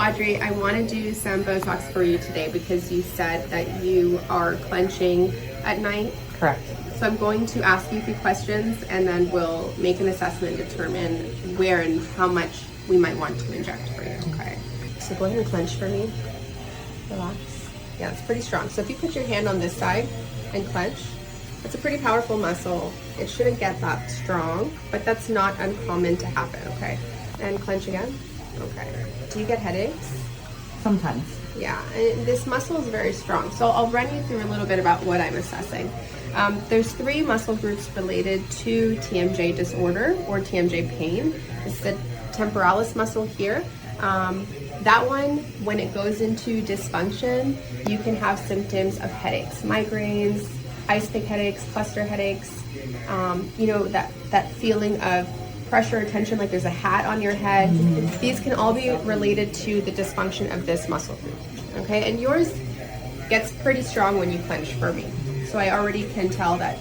Audrey, I want to do some Botox for you today because you said that you are clenching at night. Correct. So I'm going to ask you a few questions and then we'll make an assessment and determine where and how much we might want to inject for you, okay? So go ahead and clench for me. Relax. Yeah, it's pretty strong. So if you put your hand on this side and clench, it's a pretty powerful muscle. It shouldn't get that strong, but that's not uncommon to happen, okay? And clench again. Okay. Do you get headaches? Sometimes. Yeah, and this muscle is very strong. So I'll run you through a little bit about what I'm assessing. There's 3 muscle groups related to TMJ disorder or TMJ pain. It's the temporalis muscle here. That one, when it goes into dysfunction, you can have symptoms of headaches, migraines, ice pick headaches, cluster headaches, you know, that feeling of pressure or tension like there's a hat on your head. These can all be related to the dysfunction of this muscle group, okay? And yours gets pretty strong when you clench for me. So I already can tell that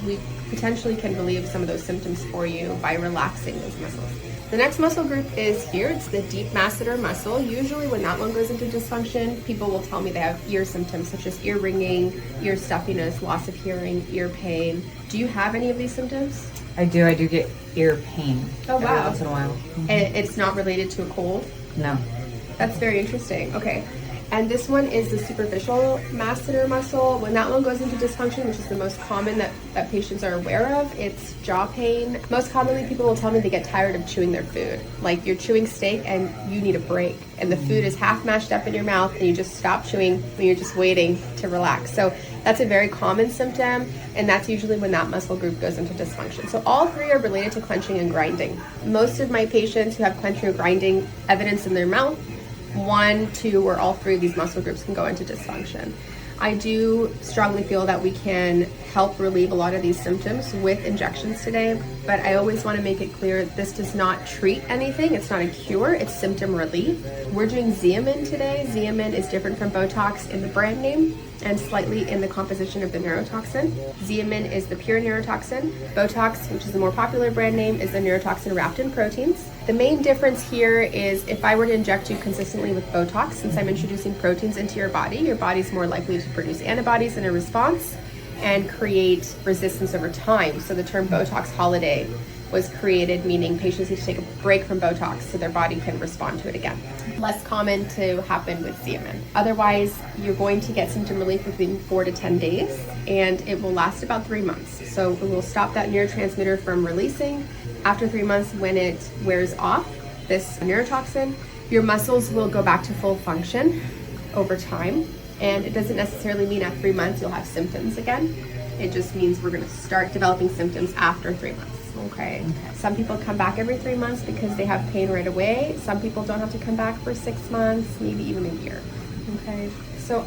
we potentially can relieve some of those symptoms for you by relaxing those muscles. The next muscle group is here. It's the deep masseter muscle. Usually when that one goes into dysfunction, people will tell me they have ear symptoms such as ear ringing, ear stuffiness, loss of hearing, ear pain. Do you have any of these symptoms? I do get ear pain. Oh, wow. Every once in a while. And it's not related to a cold? No. That's very interesting. Okay. And this one is the superficial masseter muscle. When that one goes into dysfunction, which is the most common that patients are aware of, it's jaw pain. Most commonly, people will tell me they get tired of chewing their food. Like you're chewing steak and you need a break. And the food is half mashed up in your mouth and you just stop chewing and you're just waiting to relax. So that's a very common symptom, and that's usually when that muscle group goes into dysfunction. So all 3 are related to clenching and grinding. Most of my patients who have clenching or grinding evidence in their mouth, 1, 2, or all 3 of these muscle groups can go into dysfunction. I do strongly feel that we can help relieve a lot of these symptoms with injections today, but I always want to make it clear this does not treat anything. It's not a cure, it's symptom relief. We're doing Xeomin today. Xeomin is different from Botox in the brand name and slightly in the composition of the neurotoxin. Xeomin is the pure neurotoxin. Botox, which is the more popular brand name, is the neurotoxin wrapped in proteins. The main difference here is if I were to inject you consistently with Botox, since I'm introducing proteins into your body's more likely to produce antibodies in a response and create resistance over time. So the term Botox holiday was created, meaning patients need to take a break from Botox so their body can respond to it again. Less common to happen with Xeomin. Otherwise, you're going to get symptom relief within 4 to 10 days, and it will last about 3 months. So it will stop that neurotransmitter from releasing. After 3 months, when it wears off, this neurotoxin, your muscles will go back to full function over time. And it doesn't necessarily mean at 3 months you'll have symptoms again. It just means we're gonna start developing symptoms after 3 months. Okay. Some people come back every 3 months because they have pain right away. Some people don't have to come back for 6 months, maybe even a year. Okay. So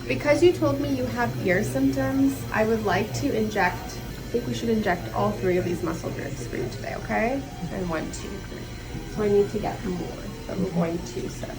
because you told me you have ear symptoms, I would like to inject, I think we should inject all 3 of these muscle groups for you today, okay? And 1, 2, 3. So I need to get more, but we're going to set up